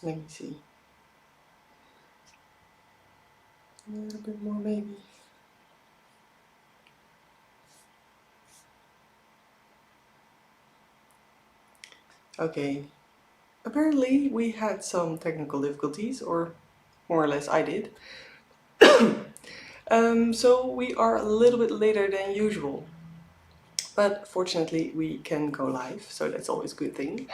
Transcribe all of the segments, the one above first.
Let me see. A little bit more maybe. Okay. Apparently we had some technical difficulties, or more or less I did. So we are a little bit later than usual. But fortunately we can go live, so that's always a good thing.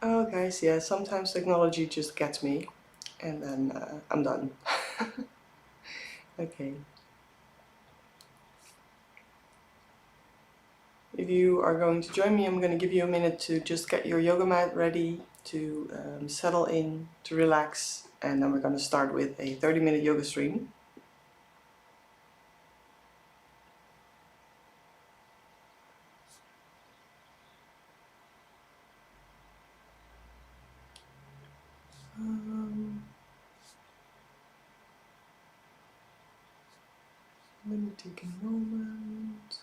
Oh guys, yeah, sometimes technology just gets me and then I'm done. Okay. If you are going to join me, I'm going to give you a minute to just get your yoga mat ready, to settle in, to relax, and then we're going to start with a 30-minute yoga stream. Let me take a moment.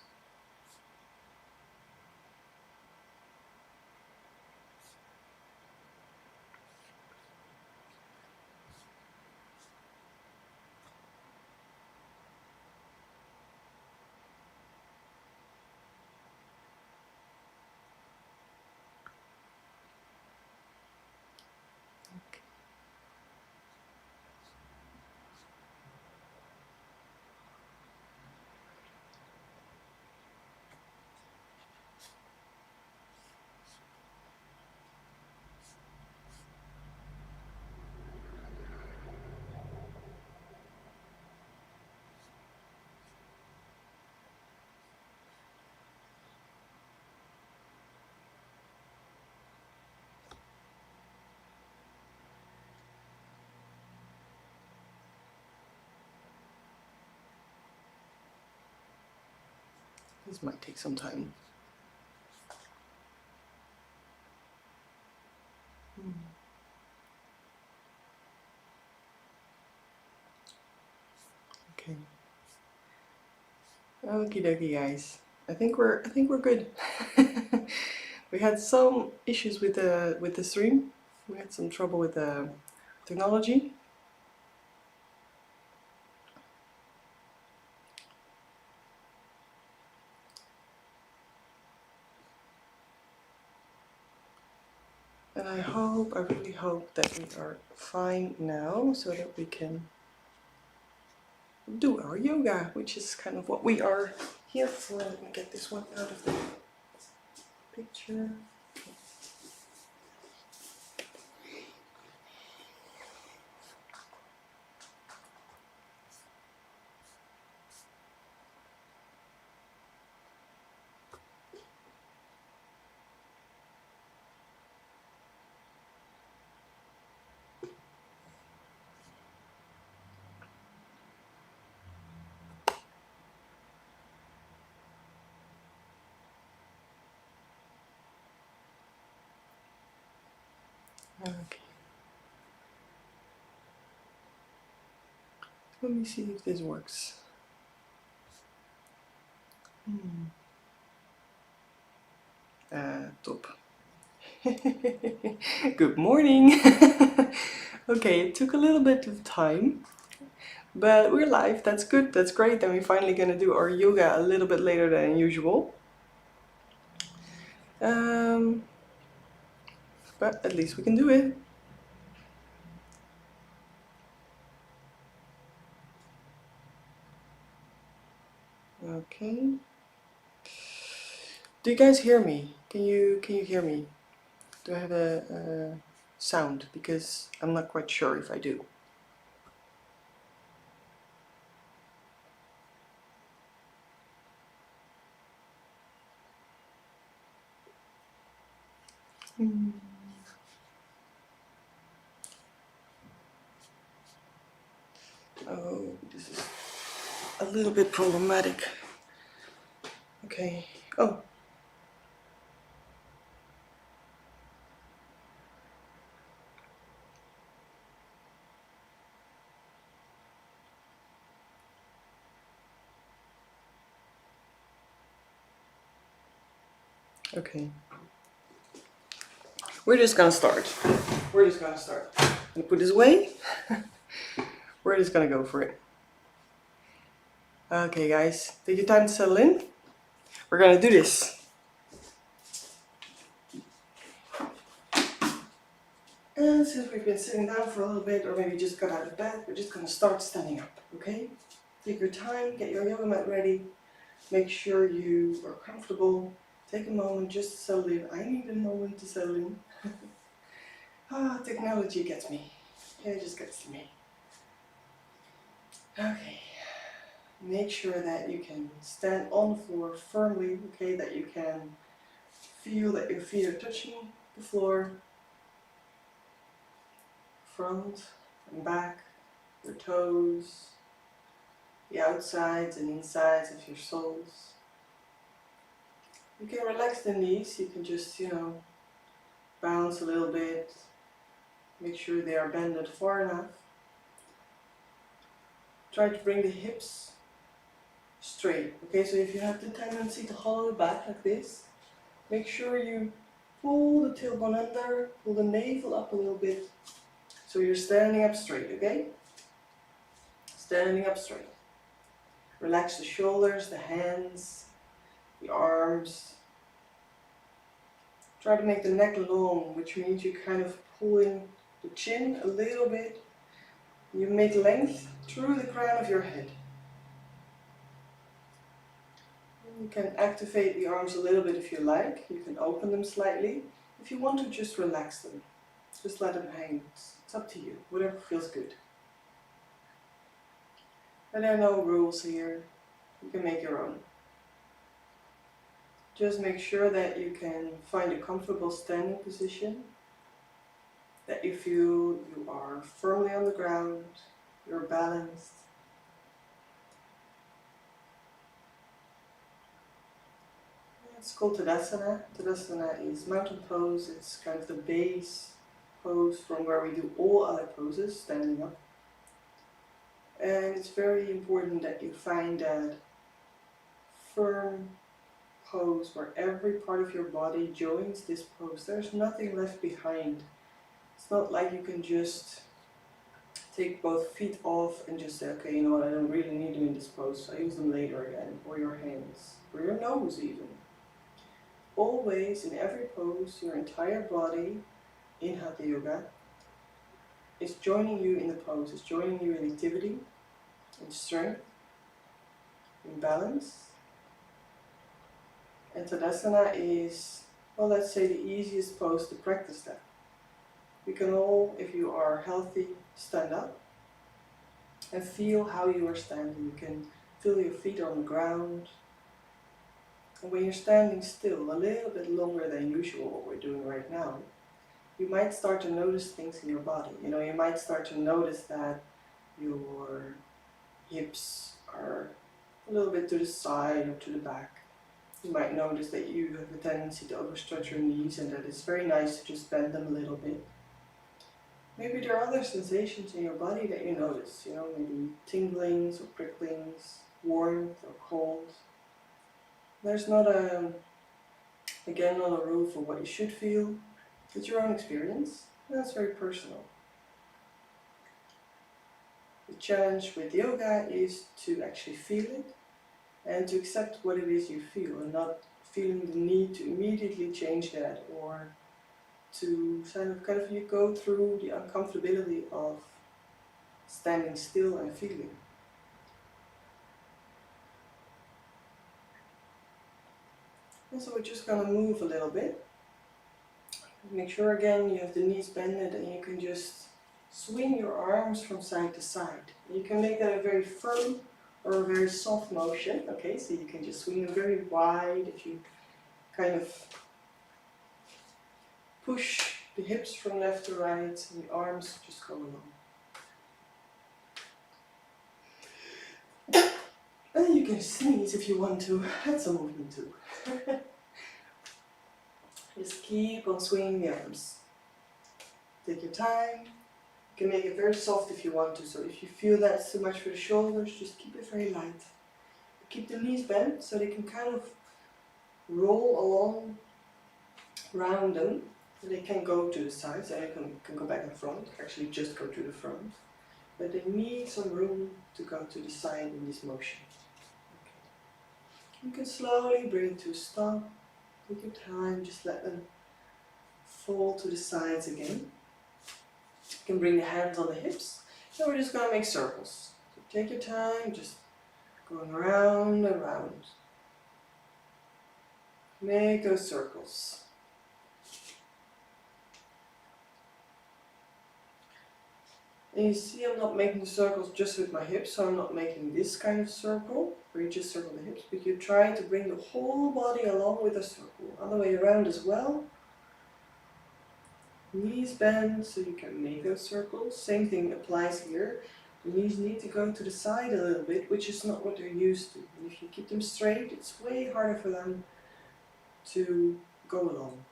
This might take some time. Okay. Okie dokie, guys. I think we're good. We had some issues with the stream. We had some trouble with the technology. And I really hope that we are fine now so that we can do our yoga, which is kind of what we are here for. Let me get this one out of the picture. Okay. Let me see if this works. Top. Good morning. Okay, it took a little bit of time, but we're live. That's good. That's great. Then we're finally gonna do our yoga a little bit later than usual. But at least we can do it. Okay. Do you guys hear me? Can you hear me? Do I have a sound? Because I'm not quite sure if I do. Oh, this is a little bit problematic. Okay. Oh. Okay. We're just gonna start. We're just gonna start. I'm gonna put this away. We're just gonna go for it. Okay guys, take your time to settle in. We're gonna do this. And since we've been sitting down for a little bit, or maybe just got out of bed, we're just gonna start standing up, okay? Take your time, get your yoga mat ready. Make sure you are comfortable. Take a moment just to settle in. I need a moment to settle in. Technology gets me. It just gets to me. Okay. Make sure that you can stand on the floor firmly, okay? That you can feel that your feet are touching the floor. Front and back, your toes, the outsides and insides of your soles. You can relax the knees, you can just, bounce a little bit. Make sure they are bended far enough. Try to bring the hips straight. Okay, so if you have the tendency to hollow the back like this, make sure you pull the tailbone under, pull the navel up a little bit, so you're standing up straight, okay? Standing up straight. Relax the shoulders, the hands, the arms. Try to make the neck long, which means you're kind of pulling the chin a little bit. You make length through the crown of your head. You can activate the arms a little bit if you like. You can open them slightly. If you want to, just relax them. Just let them hang. It's up to you, whatever feels good. And there are no rules here. You can make your own. Just make sure that you can find a comfortable standing position, that you feel you are firmly on the ground, you're balanced. It's called Tadasana. Tadasana is mountain pose. It's kind of the base pose from where we do all other poses, standing up. And it's very important that you find that firm pose where every part of your body joins this pose. There's nothing left behind. It's not like you can just take both feet off and just say, okay, you know what, I don't really need them in this pose, I use them later again. Or your hands, or your nose even. Always, in every pose, your entire body in Hatha Yoga is joining you in the pose, is joining you in activity, in strength, in balance. And Tadasana is, well, let's say the easiest pose to practice that. We can all, if you are healthy, stand up and feel how you are standing. You can feel your feet on the ground. And when you're standing still, a little bit longer than usual, what we're doing right now, you might start to notice things in your body. You might start to notice that your hips are a little bit to the side or to the back. You might notice that you have a tendency to overstretch your knees and that it's very nice to just bend them a little bit. Maybe there are other sensations in your body that you notice, maybe tinglings or pricklings, warmth or cold. There's not a rule for what you should feel. It's your own experience, and that's very personal. The challenge with yoga is to actually feel it and to accept what it is you feel and not feeling the need to immediately change that or to kind of you go through the uncomfortability of standing still and feeling. And so we're just going to move a little bit. Make sure again you have the knees bended and you can just swing your arms from side to side. You can make that a very firm or a very soft motion. Okay, so you can just swing them very wide if you kind of push the hips from left to right and the arms just go along. And you can sneeze if you want to. That's a movement too. Just keep on swinging the arms. Take your time. You can make it very soft if you want to. So if you feel that's too much for the shoulders, just keep it very light. Keep the knees bent so they can kind of roll along around them. They can go to the sides, and they can go back and front, actually just go to the front. But they need some room to go to the side in this motion. Okay. You can slowly bring it to a stop. Take your time, just let them fall to the sides again. You can bring the hands on the hips, and we're just going to make circles. So take your time, just going around and around. Make those circles. And you see I'm not making the circles just with my hips, so I'm not making this kind of circle, where you just circle the hips, but you try to bring the whole body along with the circle. Other way around as well. Knees bend so you can make those circles. Same thing applies here. The knees need to go to the side a little bit, which is not what they're used to. And if you keep them straight, it's way harder for them to go along.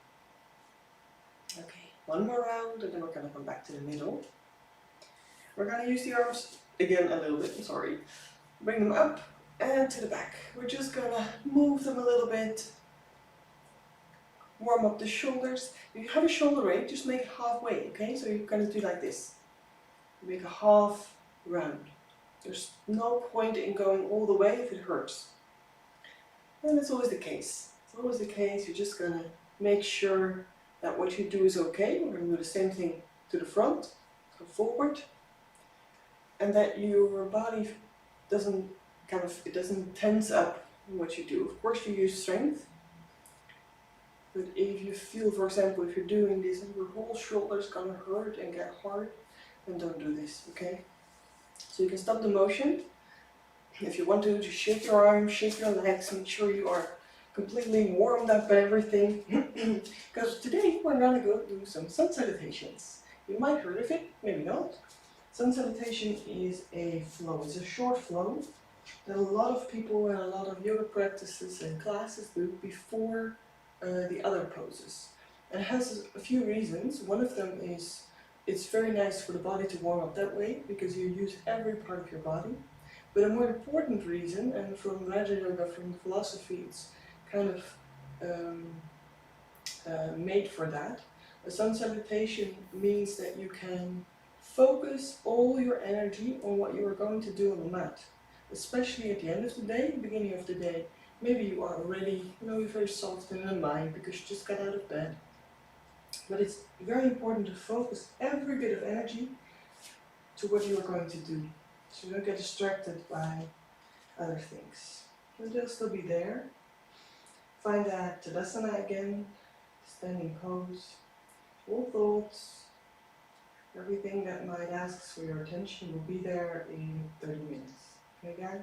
Okay, one more round and then we're going to come back to the middle. We're going to use the arms again a little bit, I'm sorry. Bring them up and to the back. We're just going to move them a little bit. Warm up the shoulders. If you have a shoulder raise, just make it halfway, okay? So you're going to do like this. Make a half round. There's no point in going all the way if it hurts. And that's always the case. It's always the case. You're just going to make sure that what you do is okay. We're going to do the same thing to the front, go forward. And that your body doesn't tense up in what you do. Of course you use strength. But if you feel, for example, if you're doing this and your whole shoulder is going to hurt and get hard, then don't do this, okay? So you can stop the motion. If you want to, just shake your arms, shake your legs, make sure you are completely warmed up and everything. Because today we're going to go do some sun salutations. You might have heard of it, maybe not. Sun salutation is a flow, it's a short flow that a lot of people and a lot of yoga practices and classes do before the other poses. And it has a few reasons. One of them is it's very nice for the body to warm up that way because you use every part of your body. But a more important reason, and from HATHA Yoga, from philosophy, it's kind of made for that. A sun salutation means that you can focus all your energy on what you are going to do on the mat. Especially at the end of the day, beginning of the day. Maybe you are already, you're very soft in the mind because you just got out of bed. But it's very important to focus every bit of energy to what you are going to do. So you don't get distracted by other things. But they'll still be there. Find that Tadasana again, standing pose. All thoughts, everything that might ask for your attention will be there in 30 minutes. Okay guys?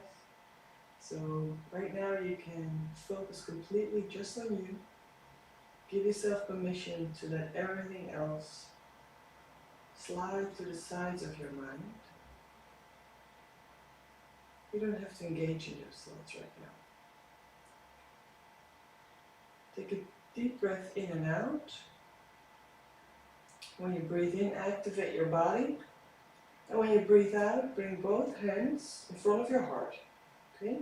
So right now you can focus completely just on you. Give yourself permission to let everything else slide to the sides of your mind. You don't have to engage in those thoughts right now. Take a deep breath in and out. When you breathe in, activate your body. And when you breathe out, bring both hands in front of your heart. Okay?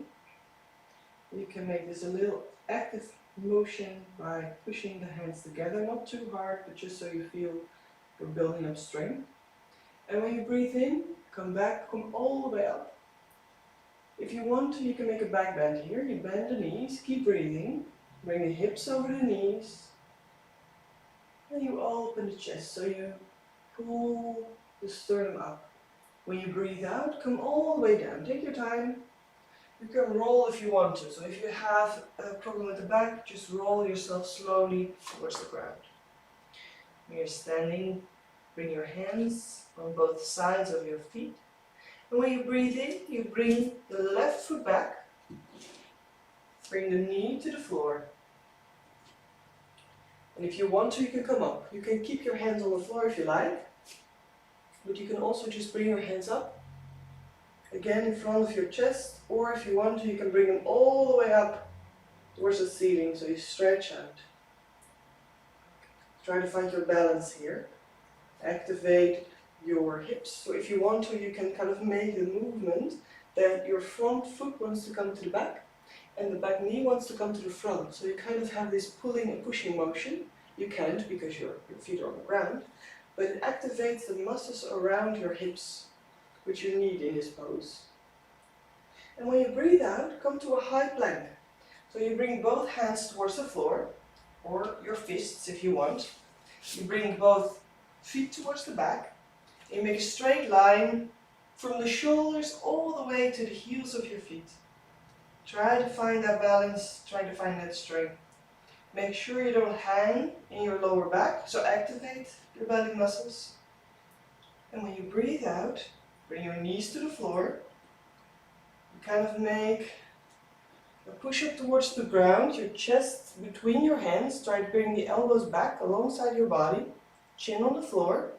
You can make this a little active motion by pushing the hands together, not too hard, but just so you feel you're building up strength. And when you breathe in, come back, come all the way up. If you want to, you can make a back bend here. You bend the knees, keep breathing, bring the hips over the knees, and you open the chest, so you pull the sternum up. When you breathe out, come all the way down. Take your time. You can roll if you want to. So if you have a problem with the back, just roll yourself slowly towards the ground. When you're standing, bring your hands on both sides of your feet. And when you breathe in, you bring the left foot back. Bring the knee to the floor. And if you want to, you can come up. You can keep your hands on the floor if you like. But you can also just bring your hands up. Again in front of your chest. Or if you want to, you can bring them all the way up towards the ceiling, so you stretch out. Try to find your balance here. Activate your hips. So if you want to, you can kind of make the movement that your front foot wants to come to the back and the back knee wants to come to the front. So you kind of have this pulling and pushing motion, You can't because your feet are on the ground, but it activates the muscles around your hips, which you need in this pose. And when you breathe out, come to a high plank. So you bring both hands towards the floor, or your fists if you want. You bring both feet towards the back. You make a straight line from the shoulders all the way to the heels of your feet. Try to find that balance, try to find that strength. Make sure you don't hang in your lower back, so activate your belly muscles. And when you breathe out, bring your knees to the floor. You kind of make a push up towards the ground, your chest between your hands. Try to bring the elbows back alongside your body, chin on the floor.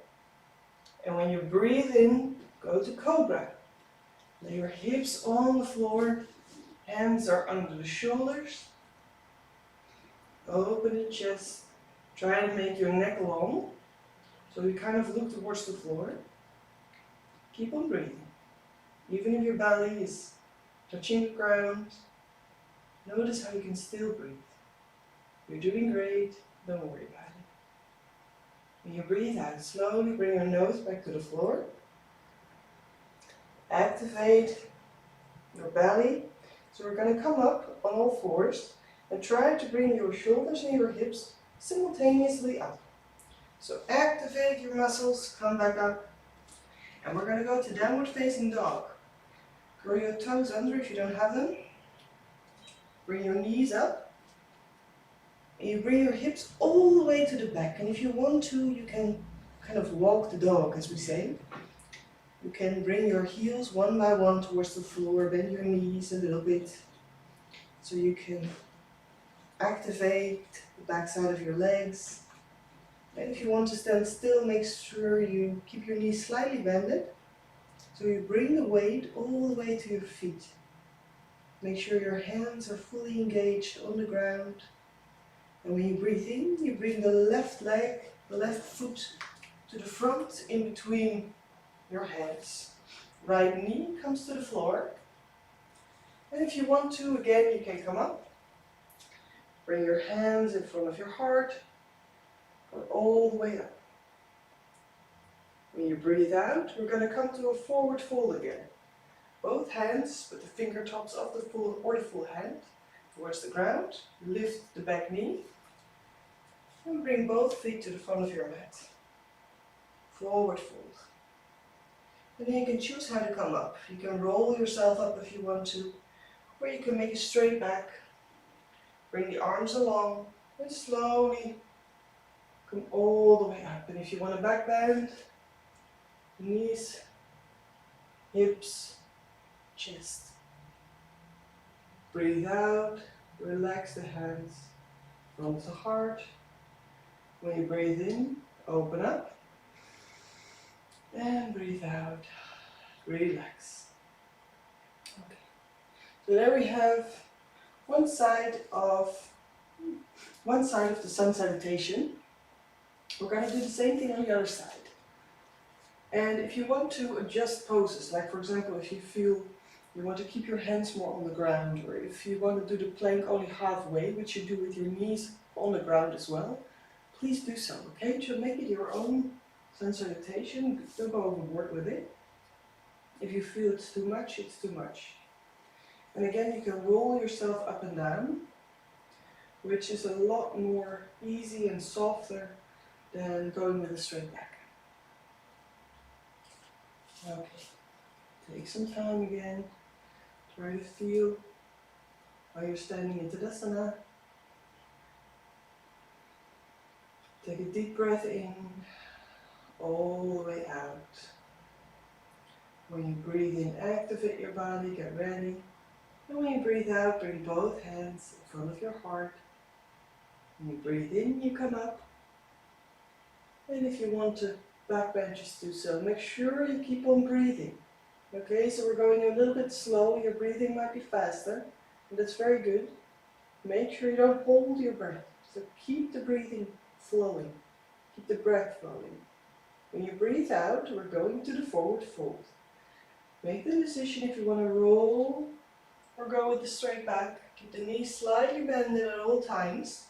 And when you breathe in, go to Cobra. Lay your hips on the floor, hands are under the shoulders. Open the chest, try to make your neck long, so you kind of look towards the floor. Keep on breathing. Even if your belly is touching the ground, notice how you can still breathe. You're doing great, don't worry about it. When you breathe out, slowly bring your nose back to the floor. Activate your belly. So we're going to come up on all fours and try to bring your shoulders and your hips simultaneously up. So activate your muscles, come back up. And we're going to go to downward facing dog. Curl your toes under if you don't have them. Bring your knees up. And you bring your hips all the way to the back. And if you want to, you can kind of walk the dog, as we say. You can bring your heels one by one towards the floor, bend your knees a little bit. So you can activate the backside of your legs. And if you want to stand still, make sure you keep your knees slightly bended. So you bring the weight all the way to your feet. Make sure your hands are fully engaged on the ground. And when you breathe in, you bring the left leg, the left foot to the front in between your hands. Right knee comes to the floor. And if you want to, again, you can come up. Bring your hands in front of your heart. Go all the way up. When you breathe out, we're going to come to a forward fold again. Both hands with the fingertips of the full or the full hand towards the ground. Lift the back knee. And bring both feet to the front of your mat. Forward fold. And then you can choose how to come up. You can roll yourself up if you want to, or you can make a straight back. Bring the arms along and slowly come all the way up. And if you want a back bend, knees, hips, chest. Breathe out, relax the hands from the heart. When you breathe in, open up. And breathe out, relax. Okay. So there we have one side of the sun salutation. We're going to do the same thing on the other side. And if you want to adjust poses, like for example, if you feel you want to keep your hands more on the ground, or if you want to do the plank only halfway, which you do with your knees on the ground as well, please do so, okay? To make it your own sun salutation, don't go overboard with it. If you feel it's too much, it's too much. And again, you can roll yourself up and down, which is a lot more easy and softer than going with a straight back. Okay, take some time again. Try to feel how you're standing in Tadasana. Take a deep breath in, all the way out. When you breathe in, activate your body, get ready. And when you breathe out, bring both hands in front of your heart. When you breathe in, you come up. And if you want to back bend, just do so. Make sure you keep on breathing. Okay, so we're going a little bit slow. Your breathing might be faster, and that's very good. Make sure you don't hold your breath. So keep the breathing flowing. Keep the breath flowing. When you breathe out, we're going to the forward fold. Make the decision if you want to roll or go with the straight back. Keep the knees slightly bended at all times.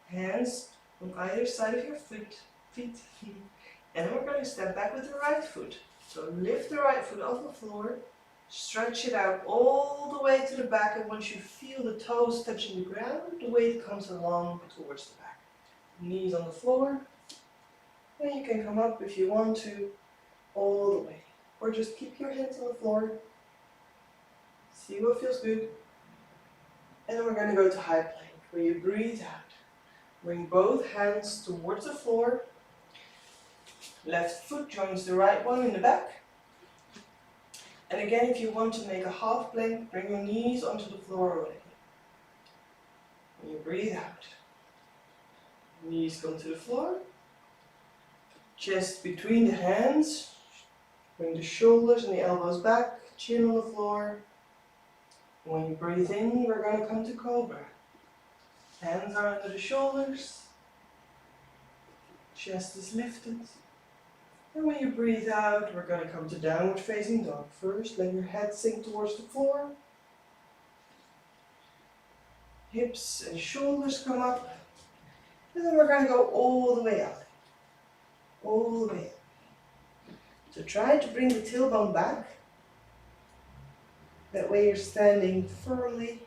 Hands on either side of your feet. And then we're going to step back with the right foot. So lift the right foot off the floor, stretch it out all the way to the back, and once you feel the toes touching the ground, the weight comes along towards the back. Knees on the floor, and you can come up if you want to, all the way. Or just keep your hands on the floor, see what feels good. And then we're going to go to high plank, where you breathe out. Bring both hands towards the floor. Left foot joins the right one in the back. And again, if you want to make a half plank, bring your knees onto the floor already. When you breathe out, knees come to the floor. Chest between the hands. Bring the shoulders and the elbows back, chin on the floor. When you breathe in, we're going to come to cobra. Hands are under the shoulders. Chest is lifted. And when you breathe out, we're going to come to downward facing dog. First, let your head sink towards the floor. Hips and shoulders come up. And then we're going to go all the way up. All the way up. So try to bring the tailbone back. That way you're standing firmly.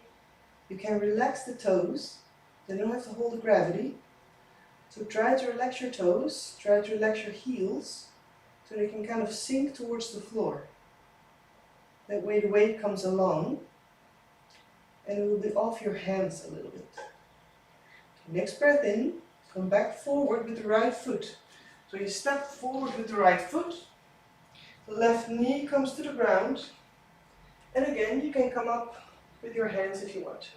You can relax the toes. They don't have to hold the gravity. So try to relax your toes. Try to relax your heels. So they can kind of sink towards the floor. That way the weight comes along. And it will be off your hands a little bit. Next breath in. Come back forward with the right foot. So you step forward with the right foot. The left knee comes to the ground. And again, you can come up with your hands if you want to.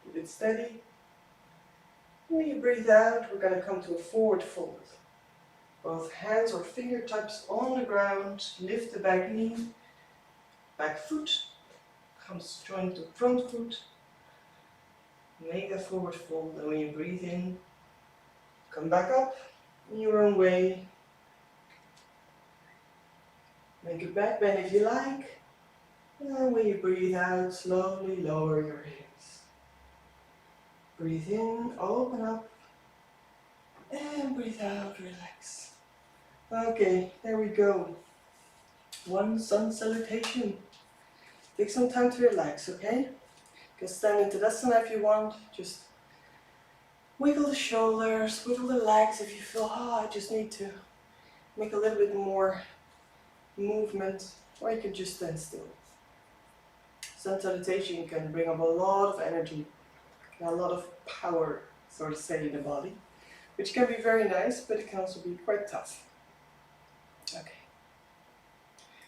Keep it steady. When you breathe out, we're going to come to a forward fold. Both hands or fingertips on the ground. Lift the back knee. Back foot comes joined to front foot. Make a forward fold, and when you breathe in, come back up in your own way. Make a back bend if you like. And when you breathe out, slowly lower your hips. Breathe in, open up. And breathe out, relax. Okay, there we go. One sun salutation. Take some time to relax, okay? You can stand into Tadasana if you want. Just wiggle the shoulders, wiggle the legs if you feel, I just need to make a little bit more movement, or you can just stand still. Sun salutation can bring up a lot of energy, a lot of power, so to say, in the body, which can be very nice, but it can also be quite tough. Okay.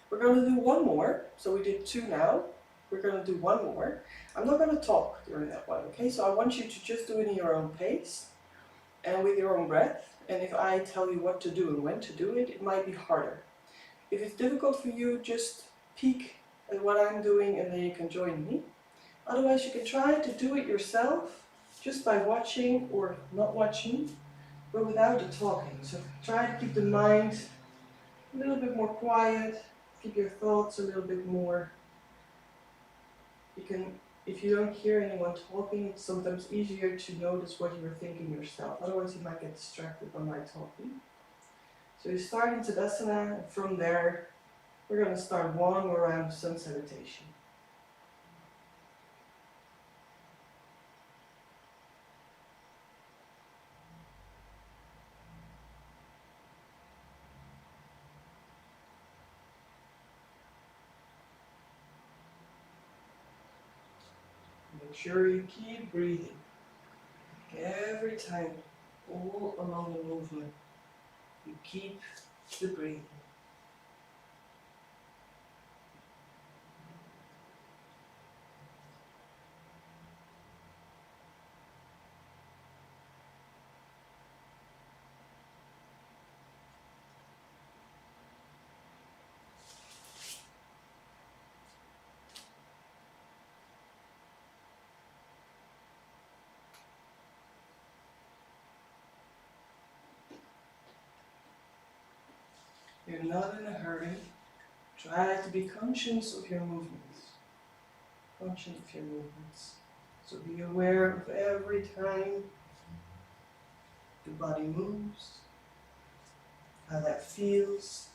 We're going to do one more. So we did two now. We're going to do one more. I'm not going to talk during that one, okay? So I want you to just do it in your own pace and with your own breath. And if I tell you what to do and when to do it, it might be harder. If it's difficult for you, just peek at what I'm doing and then you can join me. Otherwise, you can try to do it yourself just by watching or not watching, but without the talking. So try to keep the mind a little bit more quiet, keep your thoughts a little bit more. You can, if you don't hear anyone talking, it's sometimes easier to notice what you're thinking yourself. Otherwise, you might get distracted by my talking. So you start in Tadasana, and from there, we're going to start one more round of sun salutation. Make sure you keep breathing. Every time, all along the movement, you keep the breathing. You're not in a hurry. Try to be conscious of your movements. function of your movements. So be aware of every time the body moves, how that feels,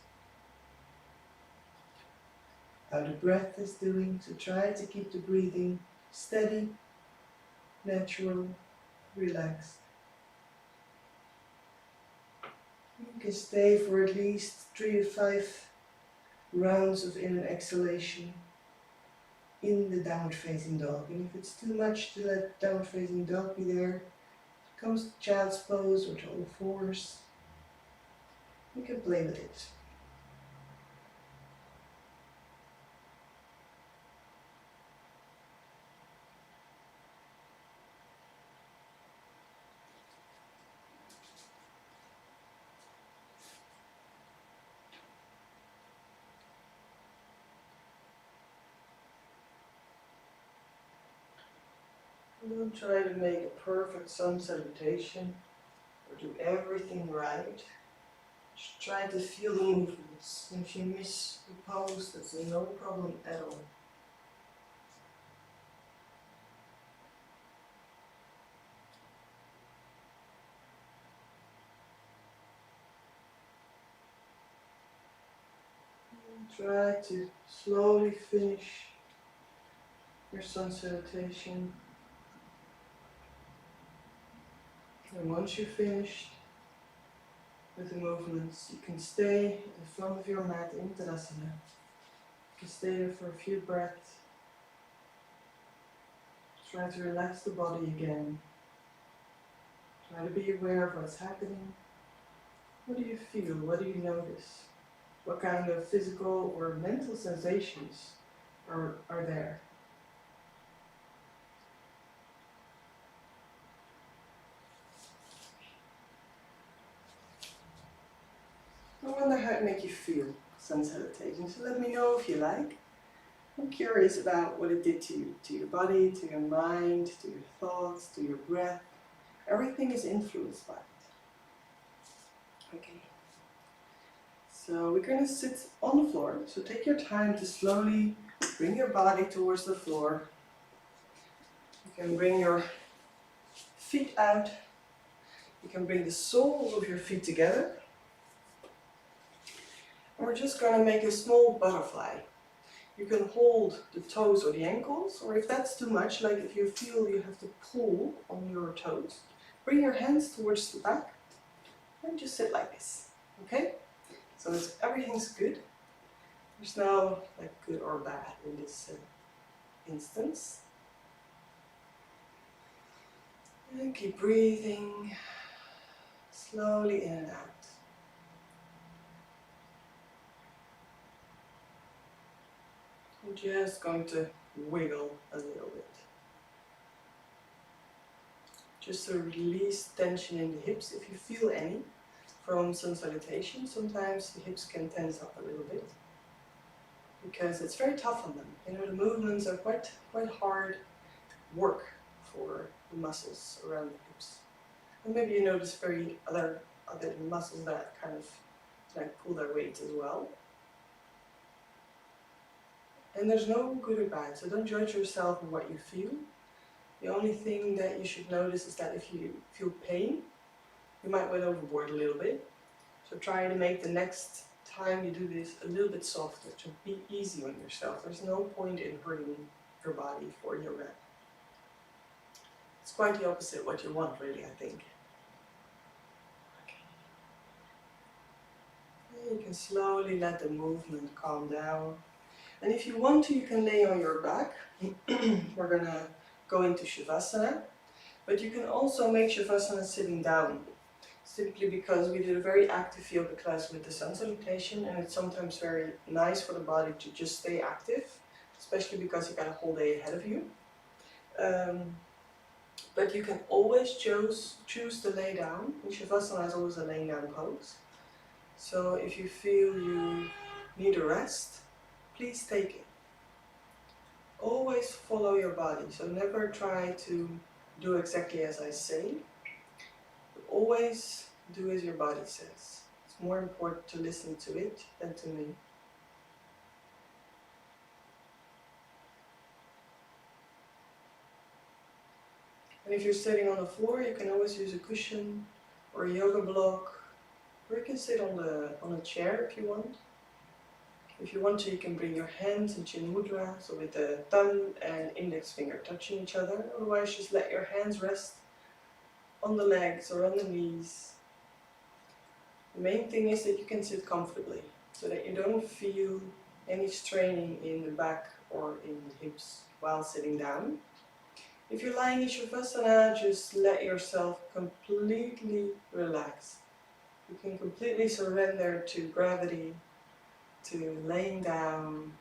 how the breath is doing. So try to keep the breathing steady, natural, relaxed. You can stay for at least 3 to 5 rounds of in and exhalation in the downward facing dog. And if it's too much to let downward facing dog be there, comes to child's pose or to all fours, you can play with it. Don't try to make a perfect sun salutation or do everything right. Just try to feel the movements. If you miss the pose, that's no problem at all. Try to slowly finish your sun salutation. And once you've finished with the movements, you can stay in front of your mat in Tadasana. You can stay there for a few breaths. Try to relax the body again. Try to be aware of what's happening. What do you feel? What do you notice? What kind of physical or mental sensations are there? I wonder how it makes you feel, sun salutation. So let me know if you like. I'm curious about what it did to your body, to your mind, to your thoughts, to your breath. Everything is influenced by it. Okay. So we're going to sit on the floor. So take your time to slowly bring your body towards the floor. You can bring your feet out. You can bring the soles of your feet together. And we're just going to make a small butterfly. You can hold the toes or the ankles, or if that's too much, like if you feel you have to pull on your toes, bring your hands towards the back and just sit like this. Okay? So everything's good. There's no like good or bad in this instance. And keep breathing slowly in and out. I'm just going to wiggle a little bit. Just to release tension in the hips if you feel any from sun salutation. Sometimes the hips can tense up a little bit because it's very tough on them. You know, the movements are quite hard work for the muscles around the hips. And maybe you notice other muscles that kind of like pull their weight as well. And there's no good or bad, so don't judge yourself on what you feel. The only thing that you should notice is that if you feel pain, you might went overboard a little bit. So try to make the next time you do this a little bit softer, to be easy on yourself. There's no point in hurting your body for yoga. It's quite the opposite what you want, really, I think. Okay. You can slowly let the movement calm down. And if you want to, you can lay on your back. We're going to go into Shavasana. But you can also make Shavasana sitting down. Simply because we did a very active yoga class with the sun salutation, and it's sometimes very nice for the body to just stay active, especially because you got a whole day ahead of you. But you can always choose to lay down. In Shavasana is always a laying down pose. So if you feel you need a rest, please take it. Always follow your body, so never try to do exactly as I say. Always do as your body says. It's more important to listen to it than to me. And if you're sitting on the floor, you can always use a cushion or a yoga block, or you can sit on a chair if you want. If you want to, you can bring your hands in Chin Mudra, so with the thumb and index finger touching each other. Otherwise, just let your hands rest on the legs or on the knees. The main thing is that you can sit comfortably, so that you don't feel any straining in the back or in the hips while sitting down. If you're lying in Shavasana, just let yourself completely relax. You can completely surrender to gravity, to laying down,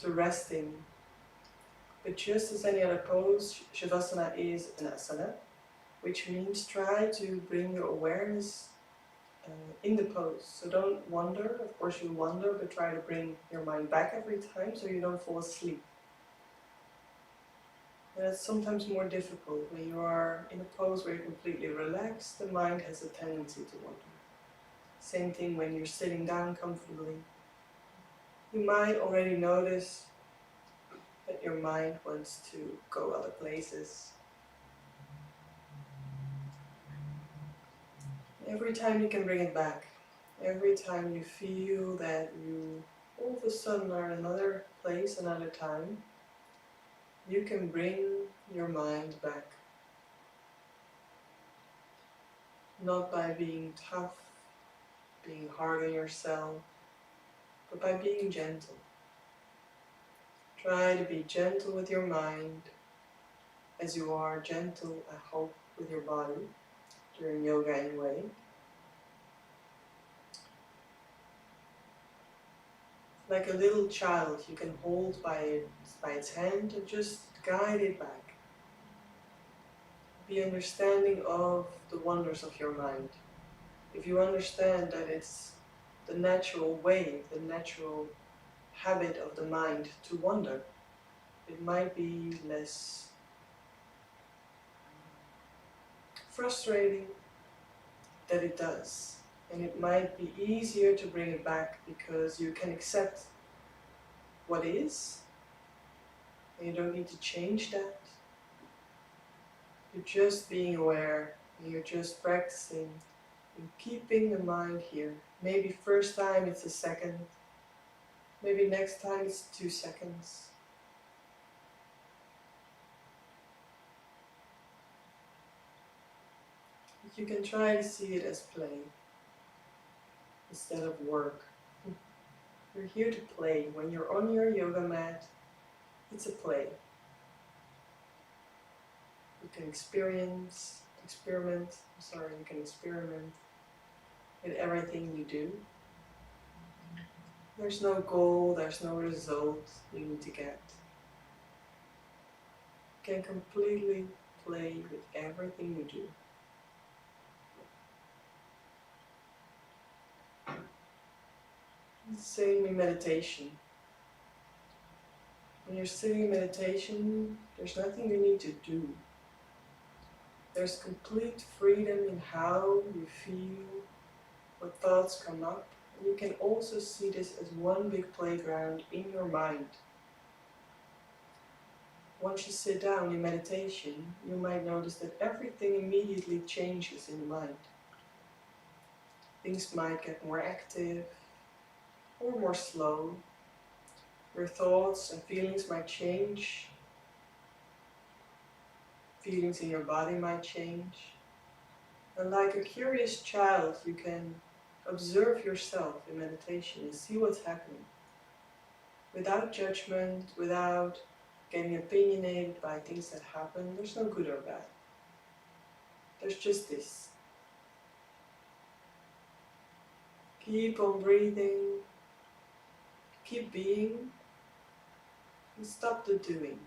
to resting. But just as any other pose, Shavasana is an asana, which means try to bring your awareness in the pose. So don't wander, of course you wander, but try to bring your mind back every time so you don't fall asleep. And it's sometimes more difficult when you are in a pose where you're completely relaxed, the mind has a tendency to wander. Same thing when you're sitting down comfortably. You might already notice that your mind wants to go other places. Every time you can bring it back, every time you feel that you all of a sudden are in another place, another time, you can bring your mind back. Not by being tough, being hard on yourself, but by being gentle. Try to be gentle with your mind as you are gentle, I hope, with your body, during yoga anyway. Like a little child, you can hold by its hand and just guide it back. Be understanding of the wonders of your mind. If you understand that it's the natural way, the natural habit of the mind to wander, it might be less frustrating that it does. And it might be easier to bring it back because you can accept what is, and you don't need to change that. You're just being aware, and you're just practicing and keeping the mind here. Maybe first time it's a second, maybe next time it's 2 seconds. But you can try to see it as play instead of work. You're here to play. When you're on your yoga mat, it's a play. You can experiment with everything you do. There's no goal, there's no result you need to get. You can completely play with everything you do. Same in meditation. When you're sitting in meditation, there's nothing you need to do. There's complete freedom in how you feel, what thoughts come up. And you can also see this as one big playground in your mind. Once you sit down in meditation, you might notice that everything immediately changes in the mind. Things might get more active or more slow. Your thoughts and feelings might change. Feelings in your body might change. And like a curious child, you can observe yourself in meditation and see what's happening. Without judgment, without getting opinionated by things that happen. There's no good or bad. There's just this. Keep on breathing, keep being, and stop the doing.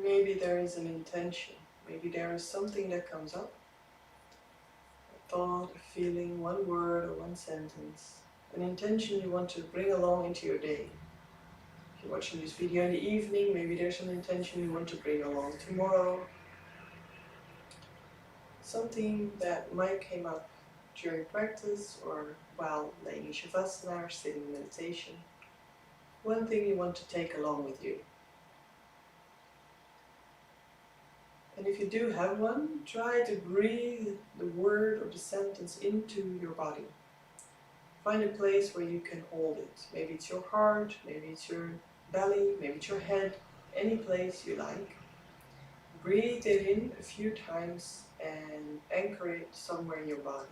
Maybe there is an intention, maybe there is something that comes up thought, a feeling, one word or one sentence, an intention you want to bring along into your day. If you're watching this video in the evening, maybe there's an intention you want to bring along tomorrow. Something that might come up during practice or while laying in Shavasana or sitting in meditation. One thing you want to take along with you. And if you do have one, try to breathe the word or the sentence into your body. Find a place where you can hold it. Maybe it's your heart, maybe it's your belly, maybe it's your head, any place you like. Breathe it in a few times and anchor it somewhere in your body.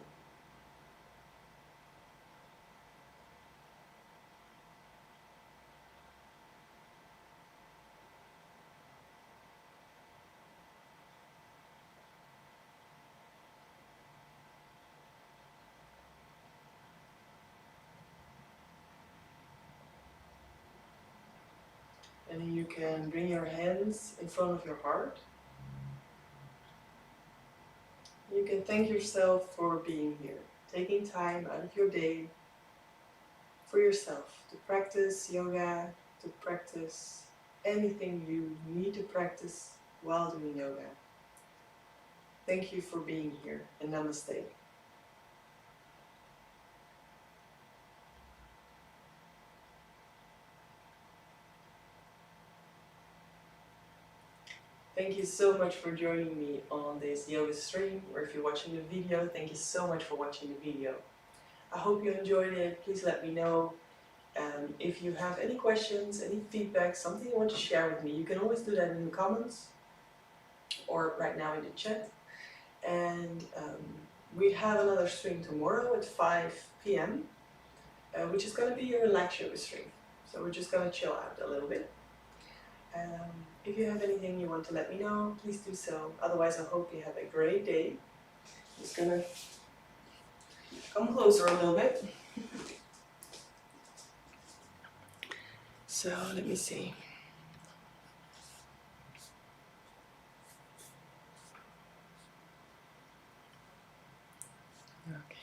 And then you can bring your hands in front of your heart. You can thank yourself for being here, taking time out of your day for yourself to practice yoga, to practice anything you need to practice while doing yoga. Thank you for being here, and namaste. Thank you so much for joining me on this yoga stream, or if you're watching the video, thank you so much for watching the video. I hope you enjoyed it. Please let me know. If you have any questions, any feedback, something you want to share with me, you can always do that in the comments or right now in the chat. And we have another stream tomorrow at 5 p.m. Which is going to be a relax yoga stream. So we're just going to chill out a little bit. If you have anything you want to let me know, please do so. Otherwise, I hope you have a great day. I'm just going to come closer a little bit. So let me see. Okay.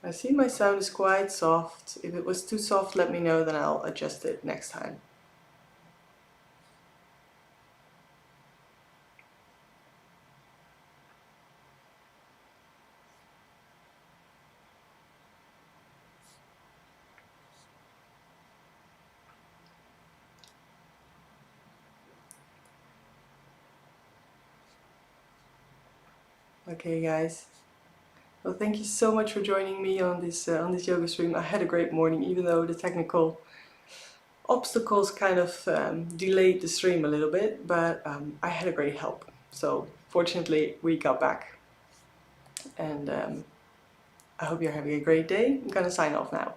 I see my sound is quite soft. If it was too soft, let me know, then I'll adjust it next time. Okay, guys. Well, thank you so much for joining me on this yoga stream. I had a great morning, even though the technical obstacles kind of delayed the stream a little bit, but I had a great help. So fortunately, we got back. And I hope you're having a great day. I'm gonna sign off now.